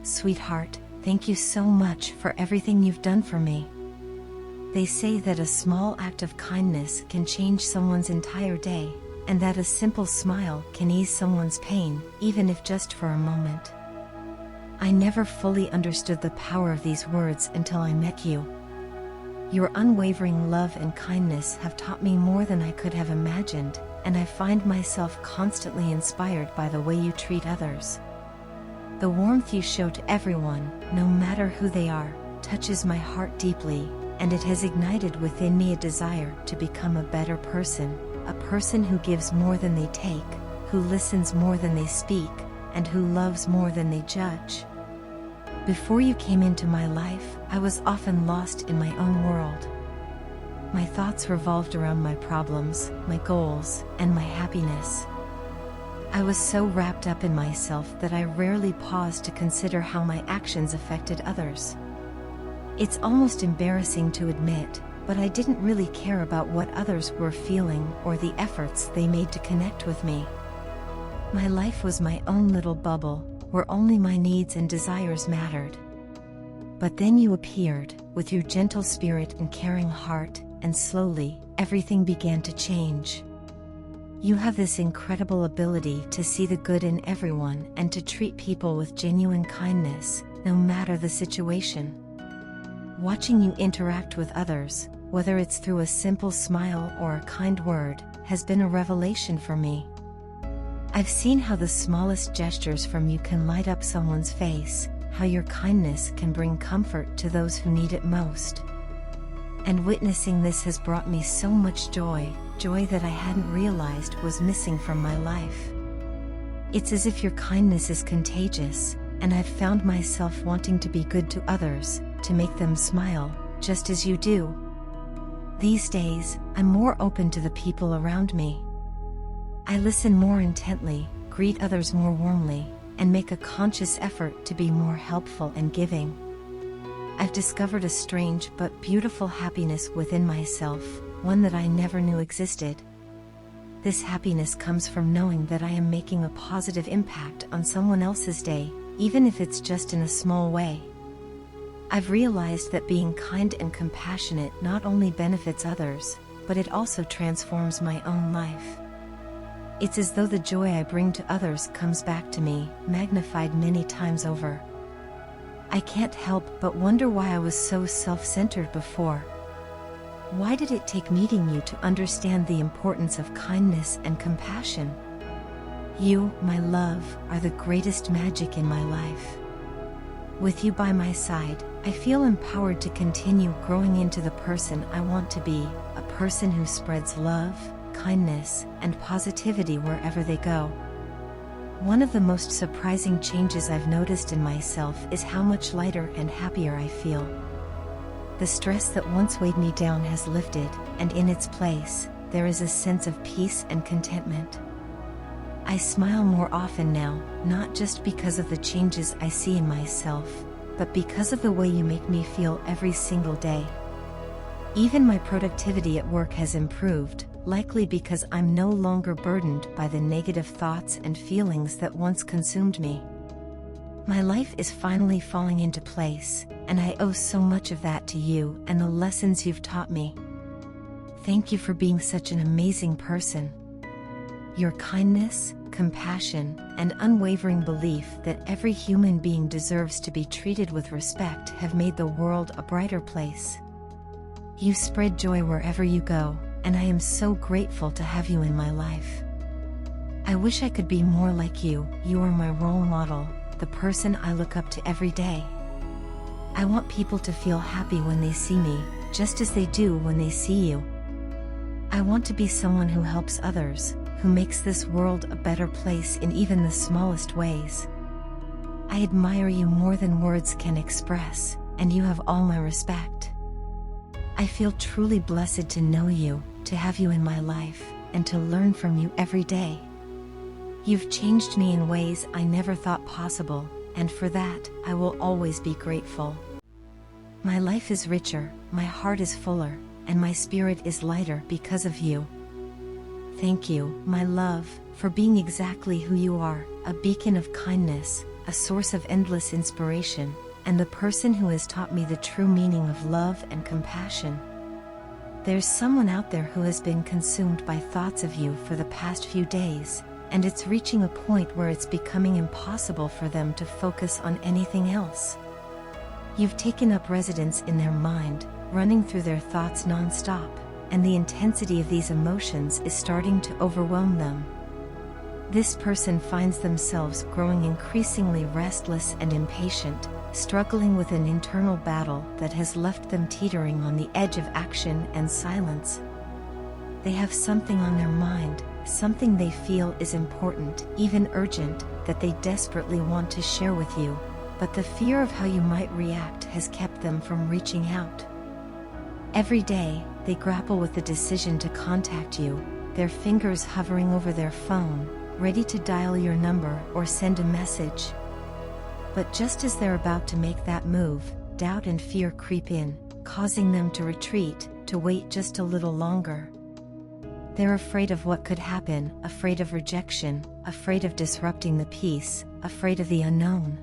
Sweetheart, thank you so much for everything you've done for me. They say that a small act of kindness can change someone's entire day, and that a simple smile can ease someone's pain, even if just for a moment. I never fully understood the power of these words until I met you. Your unwavering love and kindness have taught me more than I could have imagined, and I find myself constantly inspired by the way you treat others. The warmth you show to everyone, no matter who they are, touches my heart deeply, and it has ignited within me a desire to become a better person, a person who gives more than they take, who listens more than they speak, and who loves more than they judge. Before you came into my life, I was often lost in my own world. My thoughts revolved around my problems, my goals, and my happiness. I was so wrapped up in myself that I rarely paused to consider how my actions affected others. It's almost embarrassing to admit, but I didn't really care about what others were feeling or the efforts they made to connect with me. My life was my own little bubble, where only my needs and desires mattered. But then you appeared, with your gentle spirit and caring heart, and slowly, everything began to change. You have this incredible ability to see the good in everyone and to treat people with genuine kindness, no matter the situation. Watching you interact with others, whether it's through a simple smile or a kind word, has been a revelation for me. I've seen how the smallest gestures from you can light up someone's face, how your kindness can bring comfort to those who need it most. And witnessing this has brought me so much joy that I hadn't realized was missing from my life. It's as if your kindness is contagious, and I've found myself wanting to be good to others, to make them smile, just as you do. These days, I'm more open to the people around me. I listen more intently, greet others more warmly, and make a conscious effort to be more helpful and giving. I've discovered a strange but beautiful happiness within myself, one that I never knew existed. This happiness comes from knowing that I am making a positive impact on someone else's day, even if it's just in a small way. I've realized that being kind and compassionate not only benefits others, but it also transforms my own life. It's as though the joy I bring to others comes back to me, magnified many times over. I can't help but wonder why I was so self-centered before. Why did it take meeting you to understand the importance of kindness and compassion? You, my love, are the greatest magic in my life. With you by my side, I feel empowered to continue growing into the person I want to be, a person who spreads love, kindness, and positivity wherever they go. One of the most surprising changes I've noticed in myself is how much lighter and happier I feel. The stress that once weighed me down has lifted, and in its place, there is a sense of peace and contentment. I smile more often now, not just because of the changes I see in myself, but because of the way you make me feel every single day. Even my productivity at work has improved, likely because I'm no longer burdened by the negative thoughts and feelings that once consumed me. My life is finally falling into place, and I owe so much of that to you and the lessons you've taught me. Thank you for being such an amazing person. Your kindness, compassion, and unwavering belief that every human being deserves to be treated with respect have made the world a brighter place. You spread joy wherever you go, and I am so grateful to have you in my life. I wish I could be more like you. You are my role model, the person I look up to every day. I want people to feel happy when they see me, just as they do when they see you. I want to be someone who helps others, who makes this world a better place in even the smallest ways. I admire you more than words can express, and you have all my respect. I feel truly blessed to know you, to have you in my life, and to learn from you every day. You've changed me in ways I never thought possible, and for that, I will always be grateful. My life is richer, my heart is fuller, and my spirit is lighter because of you. Thank you, my love, for being exactly who you are, a beacon of kindness, a source of endless inspiration, and the person who has taught me the true meaning of love and compassion. There's someone out there who has been consumed by thoughts of you for the past few days, and it's reaching a point where it's becoming impossible for them to focus on anything else. You've taken up residence in their mind, running through their thoughts non-stop, and the intensity of these emotions is starting to overwhelm them. This person finds themselves growing increasingly restless and impatient, struggling with an internal battle that has left them teetering on the edge of action and silence. They have something on their mind, something they feel is important, even urgent, that they desperately want to share with you, but the fear of how you might react has kept them from reaching out. Every day, they grapple with the decision to contact you, their fingers hovering over their phone, ready to dial your number or send a message. But just as they're about to make that move, doubt and fear creep in, causing them to retreat, to wait just a little longer. They're afraid of what could happen, afraid of rejection, afraid of disrupting the peace, afraid of the unknown.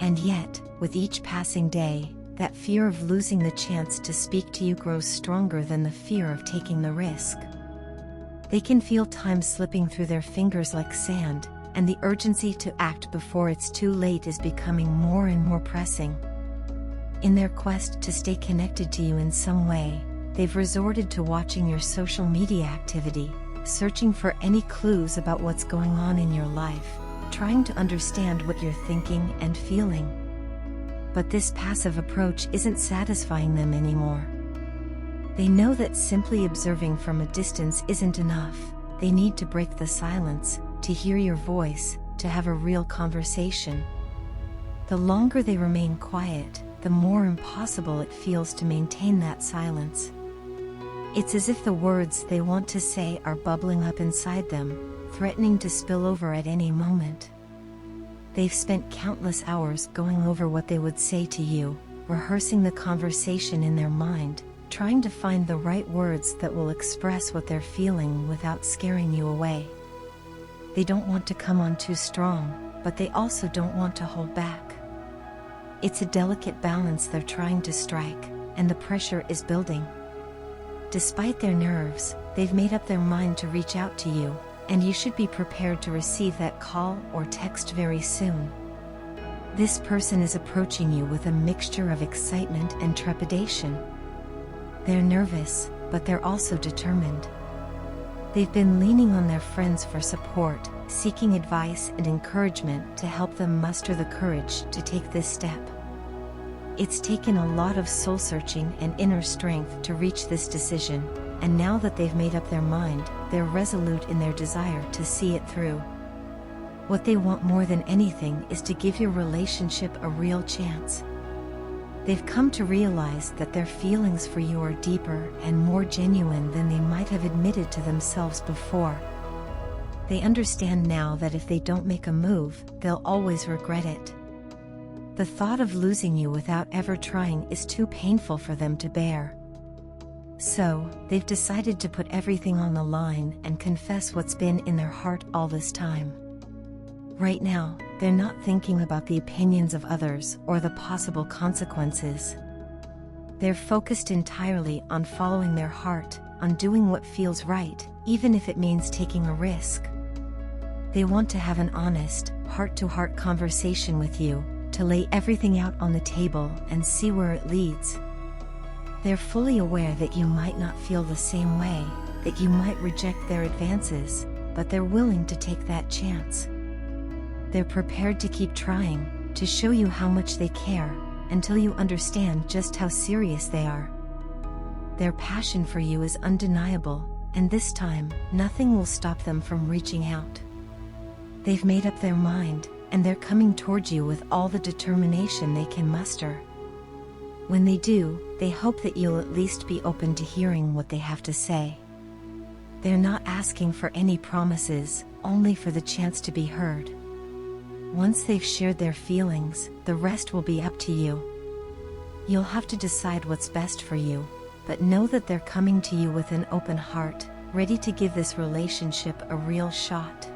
And yet, with each passing day, that fear of losing the chance to speak to you grows stronger than the fear of taking the risk. They can feel time slipping through their fingers like sand, and the urgency to act before it's too late is becoming more and more pressing. In their quest to stay connected to you in some way, they've resorted to watching your social media activity, searching for any clues about what's going on in your life, trying to understand what you're thinking and feeling. But this passive approach isn't satisfying them anymore. They know that simply observing from a distance isn't enough. They need to break the silence, to hear your voice, to have a real conversation. The longer they remain quiet, the more impossible it feels to maintain that silence. It's as if the words they want to say are bubbling up inside them, threatening to spill over at any moment. They've spent countless hours going over what they would say to you, rehearsing the conversation in their mind, trying to find the right words that will express what they're feeling without scaring you away. They don't want to come on too strong, but they also don't want to hold back. It's a delicate balance they're trying to strike, and the pressure is building. Despite their nerves, they've made up their mind to reach out to you, and you should be prepared to receive that call or text very soon. This person is approaching you with a mixture of excitement and trepidation. They're nervous, but they're also determined. They've been leaning on their friends for support, seeking advice and encouragement to help them muster the courage to take this step. It's taken a lot of soul-searching and inner strength to reach this decision, and now that they've made up their mind, they're resolute in their desire to see it through. What they want more than anything is to give your relationship a real chance. They've come to realize that their feelings for you are deeper and more genuine than they might have admitted to themselves before. They understand now that if they don't make a move, they'll always regret it. The thought of losing you without ever trying is too painful for them to bear. So, they've decided to put everything on the line and confess what's been in their heart all this time. Right now, they're not thinking about the opinions of others or the possible consequences. They're focused entirely on following their heart, on doing what feels right, even if it means taking a risk. They want to have an honest, heart-to-heart conversation with you, to lay everything out on the table and see where it leads. They're fully aware that you might not feel the same way, that you might reject their advances, but they're willing to take that chance. They're prepared to keep trying, to show you how much they care, until you understand just how serious they are. Their passion for you is undeniable, and this time, nothing will stop them from reaching out. They've made up their mind, and they're coming towards you with all the determination they can muster. When they do, they hope that you'll at least be open to hearing what they have to say. They're not asking for any promises, only for the chance to be heard. Once they've shared their feelings, the rest will be up to you. You'll have to decide what's best for you, but know that they're coming to you with an open heart, ready to give this relationship a real shot.